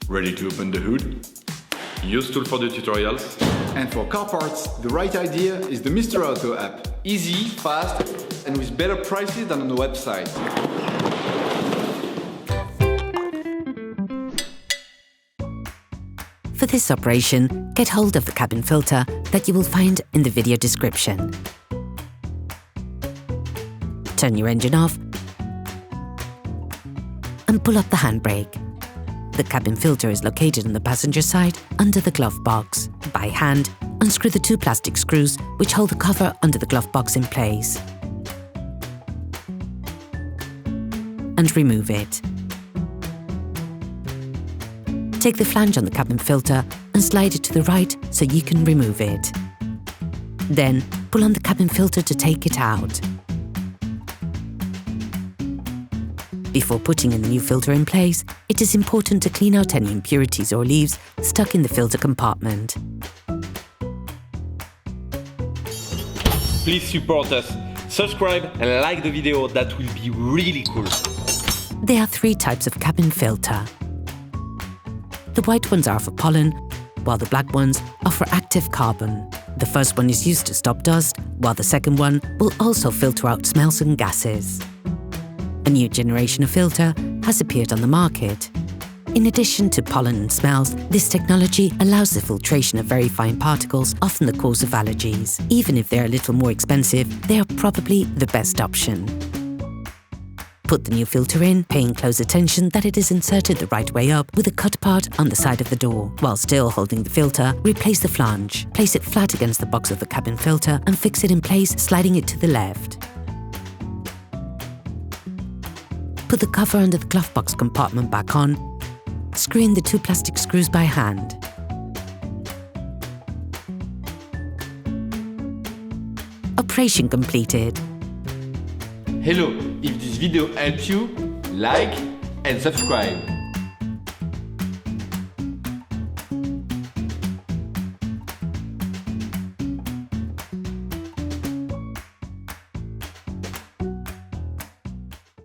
Ready to open the hood? Usetool for the tutorials. And for car parts, the right idea is the Mr. Auto app. Easy, fast, and with better prices than on the website. For this operation, get hold of the cabin filter that you will find in the video description. Turn your engine off and pull up the handbrake. The cabin filter is located on the passenger side under the glove box. By hand, unscrew the 2 plastic screws which hold the cover under the glove box in place. And remove it. Take the flange on the cabin filter and slide it to the right so you can remove it. Then, pull on the cabin filter to take it out. Before putting in the new filter in place, it is important to clean out any impurities or leaves stuck in the filter compartment. Please support us, subscribe and like the video, that will be really cool. There are 3 types of cabin filter. The white ones are for pollen, while the black ones are for active carbon. The first one is used to stop dust, while the second one will also filter out smells and gases. A new generation of filter has appeared on the market. In addition to pollen and smells, this technology allows the filtration of very fine particles, often the cause of allergies. Even if they're a little more expensive, they are probably the best option. Put the new filter in, paying close attention that it is inserted the right way up with a cut part on the side of the door. While still holding the filter, replace the flange. Place it flat against the box of the cabin filter and fix it in place, sliding it to the left. Put the cover under the glove box compartment back on. Screw in the 2 plastic screws by hand. Operation completed. Hello, if this video helps you, like and subscribe.